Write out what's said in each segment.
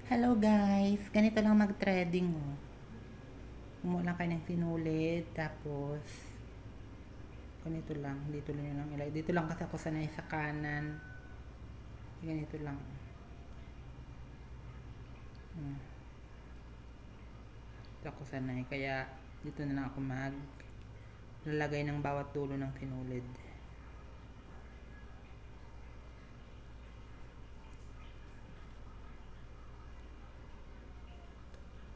Hello guys, ganito lang mag-threading oh. Kumuha lang kayo ng sinulid, tapos ganito lang, dito lang yun lang ilagay. Dito lang kasi ako sanay sa kanan. Ganito lang. Dito ako sanay, kaya dito na lang ako lalagay ng bawat dulo ng sinulid.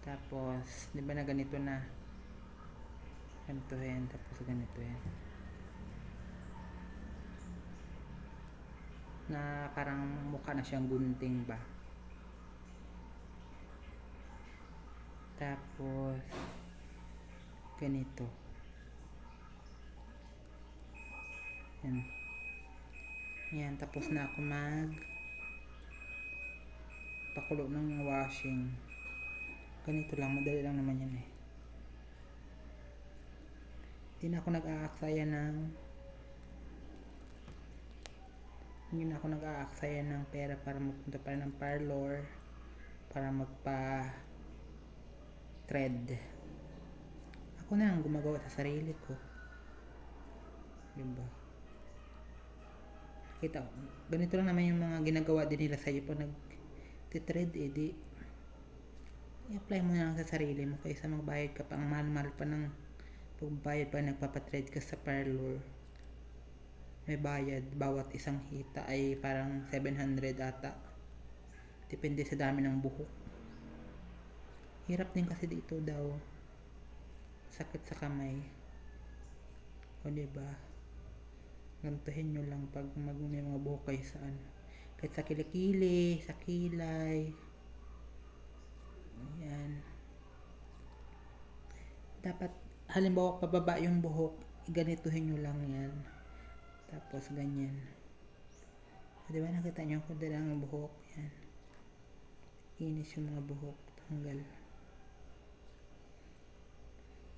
Tapos, di ba na ganito na? Ganito yan, tapos ganito yan. Na parang mukha na siyang gunting ba? Tapos, ganito. Yan. Yan, tapos na ako pakulo ng washing. Ganito lang, madali lang naman yan eh. Hindi na ako nag-aaksaya ng pera para magpunta pa ng parlor para magpa-thread. Ako na ang gumagawa sa sarili ko. Diba? Kita, ganito lang naman yung mga ginagawa din nila sa'yo pag nag-thread eh, di i-apply mo na lang sa sarili mo kaysa magbayad ka pa, ang mahal-mahal pa ng pagbayad pa nagpapa-thread ka sa parlor. May bayad, bawat isang hita ay parang 700 ata. Depende sa dami ng buhok. Hirap din kasi dito daw. Sakit sa kamay. O diba? Gantuhin nyo lang pag may mga buhok kayo sa kahit sa kilikili, sa kilay. Ayan. Dapat, halimbawa pababa yung buhok, ganituhin nyo lang yan. Tapos ganyan. Diba nakita nyo kung dala ng buhok? Yan. Inis yung mga buhok. Tanggal.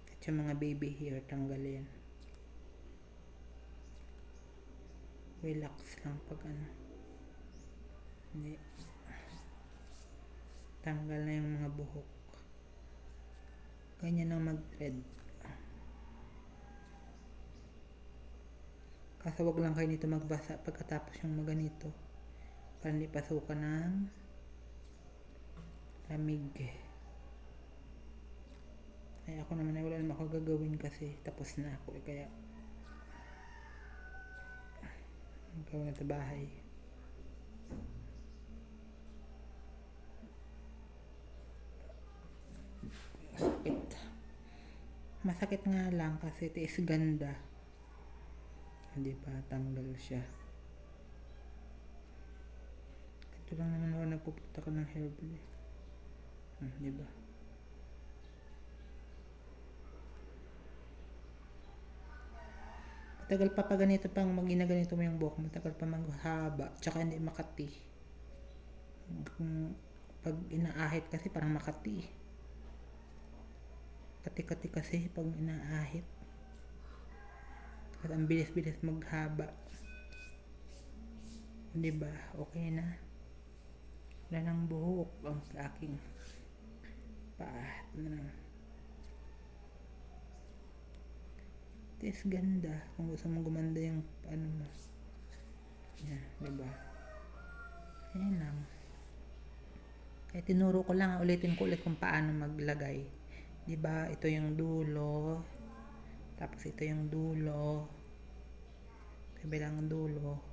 At yung mga baby hair, tanggal yan. Relax lang pag hindi. Tanggal na yung mga buhok. Ganyan ang mag-thread. Kaso wag lang kayo nito magbasa pagkatapos yung maganito. Para hindi pasukan ng lamig. Ay ako naman ay wala naman ako gagawin kasi tapos na ako eh, kaya gawin na sa bahay. Masakit nga lang kasi tiis ganda. Hindi pa tanggal siya. Ito lang naman ako nagpupunta ka ng hairball eh. Diba? Matagal pa ganito pang ginaganito mo yung buhok. Matagal pa maghaba. Tsaka hindi makati. Pag inaahit kasi parang makati. Kati-kati kasi pag inaahit. Kasi ang bilis-bilis maghaba. Diba? Okay na. Wala nang buhok ang aking paat na. Tis ganda. Kung gusto mong gumanda yung mo. Yan, diba? Ayan lang. Kaya tinuro ko lang, ulitin ko ulit kung paano maglagay. Diba? Ito yung dulo. Tapos ito yung dulo. Kabilang dulo.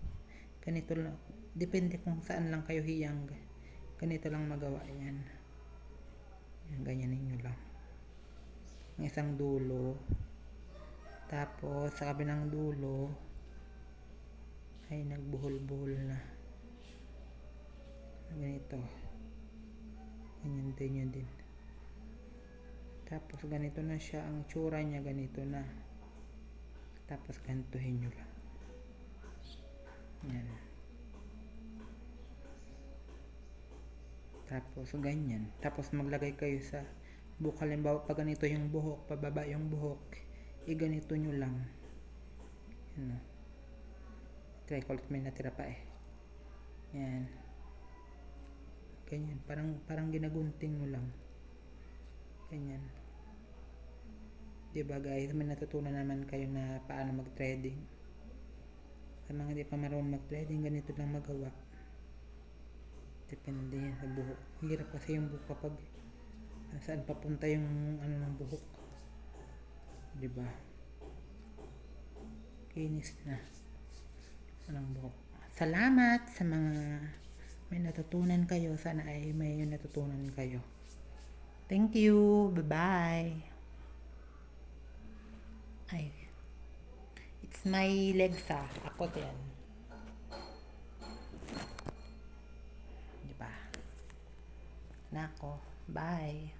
Ganito lang. Depende kung saan lang kayo hiyang. Ganito lang magawa yan. Yan, ganyan ninyo lang. Ang isang dulo. Tapos sa kabilang dulo ay nagbuhol-buhol na. Ganito. Ganyan din yun din. Tapos ganito na siya. Ang tsura niya ganito na. Tapos gantuhin nyo lang. Yan. Tapos ganyan. Tapos maglagay kayo sa buhok. Halimbawa pag ganito yung buhok, pababa yung buhok, ganito nyo lang. Yan. Try ko ulit, may natira pa eh. Yan. Ganyan. Parang ginagunting mo lang. Ganyan. Diba guys, may natutunan naman kayo na paano mag-threading. Sa mga hindi pa marunong mag-threading, ganito lang magawa. Depende yan sa buhok. Hirap kasi yung buhok kapag saan papunta yung ano ng buhok. Diba? Kinis na. Anong buhok. Salamat sa mga may natutunan kayo. Sana ay may natutunan kayo. Thank you. Bye-bye. Ay. It's my legs Ako din. Diba? Nako. Bye.